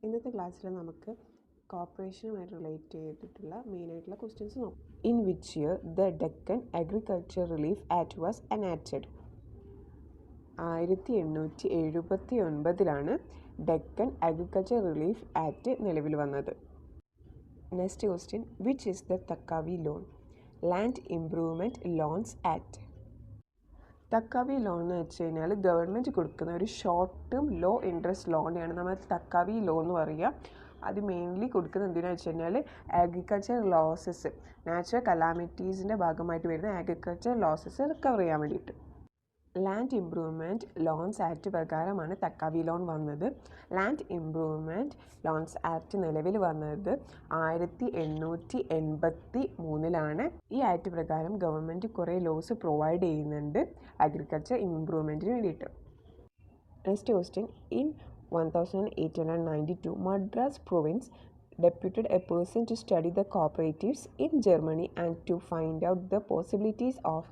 ഇന്നത്തെ ക്ലാസ്സിൽ നമുക്ക് കോർപ്പറേഷനുമായിട്ട് റിലേറ്റ് ചെയ്തിട്ടുള്ള മെയിനായിട്ടുള്ള ക്വസ്റ്റ്യൻസ് നോക്കാം. In which year the Deccan agriculture relief act was enacted? 1879 Deccan agriculture relief act നിലവിൽ വന്നത്. Next question, which is the തക്കാവി loan? Land improvement loans act. തക്കാവി loan എന്ന് വെച്ച് കഴിഞ്ഞാൽ ഗവൺമെൻറ് കൊടുക്കുന്ന ഒരു ഷോർട്ട് ടേം ലോ ഇൻട്രസ്റ്റ് ലോണിനെയാണ് നമ്മൾ തക്കാവി ലോൺ എന്ന് പറയുക. അത് മെയിൻലി കൊടുക്കുന്നത് എന്തിനാണെന്ന് വെച്ച് കഴിഞ്ഞാൽ അഗ്രികൾച്ചർ ലോസസ്, നാച്ചുറൽ കലാമിറ്റീസിൻ്റെ ഭാഗമായിട്ട് വരുന്ന അഗ്രികൾച്ചർ ലോസസ് റിക്കവർ ചെയ്യാൻ വേണ്ടിയിട്ട്. ലാൻഡ് ഇംപ്രൂവ്മെൻറ്റ് ലോൺസ് ആക്ട് പ്രകാരമാണ് തക്കാവി ലോൺ വന്നത്. ലാൻഡ് ഇംപ്രൂവ്മെൻറ്റ് ലോൺസ് ആക്ട് നിലവിൽ വന്നത് 1883 ഈ ആക്ട് പ്രകാരം ഗവൺമെൻറ് കുറേ ലോസ് പ്രൊവൈഡ് ചെയ്യുന്നുണ്ട് അഗ്രികൾച്ചർ ഇംപ്രൂവ്മെൻറ്റിന് വേണ്ടിയിട്ട്. Next question, in 1892 Madras province deputed a person to study the cooperatives in Germany and to find out the possibilities of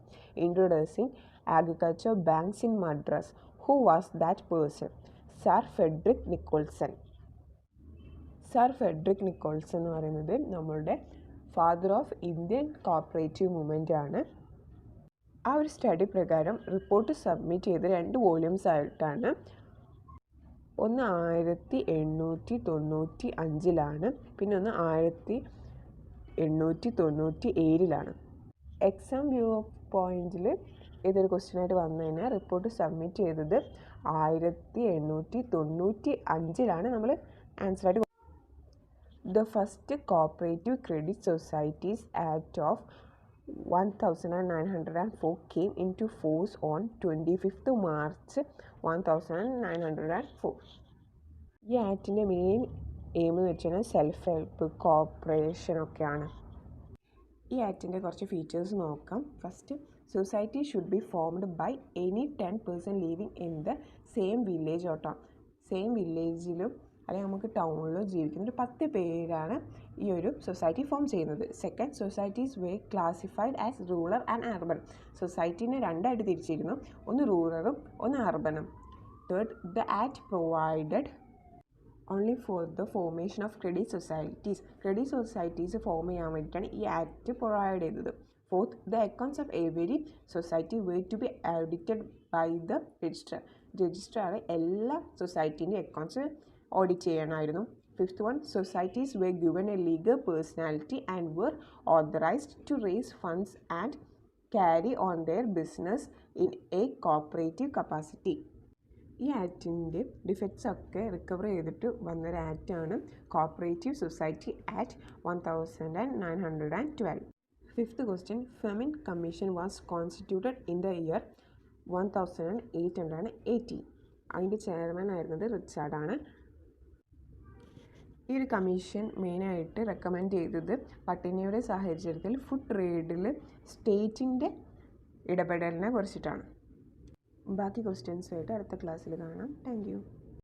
introducing agriculture banks in Madras. Who was that person? Sir Frederick Nicholson. Sir Federico Nicholson എന്ന് പറയുന്നത് നമ്മളുടെ father of Indian cooperative movement ആണ്. ആ ഒരു study പ്രകാരം report submit ചെയ്ത് 2 volumes ആയിട്ടാണ്. ഒന്ന് 1895 പിന്നെ ഒന്ന് 1897. എക്സാം വ്യൂ പോയിന്റിൽ ഇതൊരു ക്വസ്റ്റ്യനായിട്ട് വന്നു കഴിഞ്ഞാൽ റിപ്പോർട്ട് സബ്മിറ്റ് ചെയ്തത് 1895 നമ്മൾ ആൻസറായിട്ട്. The first Cooperative Credit Societies Act of 1904 came into force on 25th March 1904. ഈ ആക്ടിൻ്റെ മെയിൻ എയിം എന്ന് വെച്ചാൽ സെൽഫ് ഹെൽപ്പ് കോർപ്പറേഷൻ ഒക്കെയാണ്. ഈ ആക്ടിൻ്റെ കുറച്ച് ഫീച്ചേഴ്സ് നോക്കാം. First, society should be formed by any 10 person living in the same village or town. Same വില്ലേജിലും അല്ലെങ്കിൽ നമുക്ക് ടൗണിലോ ജീവിക്കുന്ന ഒരു 10 പേരാണ് ഈ ഒരു സൊസൈറ്റി ഫോം ചെയ്യുന്നത്. Second, societies were classified as rural and urban. സൊസൈറ്റീനെ 2 ആയിട്ട് തിരിച്ചിരുന്നു, ഒന്ന് റൂറലും ഒന്ന് അർബനും. Third, the act provided only for the formation of credit societies. Credit societies form ചെയ്യാൻ വേണ്ടിയിട്ടാണ് ഈ ആക്ട് പ്രൊവൈഡ് ചെയ്തത്. Fourth, the accounts of every society way to be audited by the registrar. Registrar എല്ലാ സൊസൈറ്റീൻ്റെ അക്കൗണ്ട്സ് ഓഡിറ്റ് ചെയ്യണമായിരുന്നു. Fifth one, societies were given a legal personality and were authorized to raise funds and carry on their business in a cooperative capacity. ഈ ആക്ടിൻ്റെ defects ഒക്കെ recover ചെയ്തിട്ട് വന്നൊരു ആക്റ്റാണ് cooperative society act 1912. Fifth question, famine commission was constituted in the year 1880. അതിൻ്റെ chairman ആയിരുന്നത് റിച്ചാർഡാണ്. ഈ ഒരു commission മെയിനായിട്ട് റെക്കമെൻഡ് ചെയ്തത് പട്ടിണിയുടെ സാഹചര്യത്തിൽ ഫുഡ് ട്രേഡിൽ സ്റ്റേറ്റിൻ്റെ ഇടപെടലിനെ കുറിച്ചിട്ടാണ്. ബാക്കി ക്വസ്റ്റ്യൻസുമായിട്ട് അടുത്ത ക്ലാസ്സിൽ കാണാം. Thank you.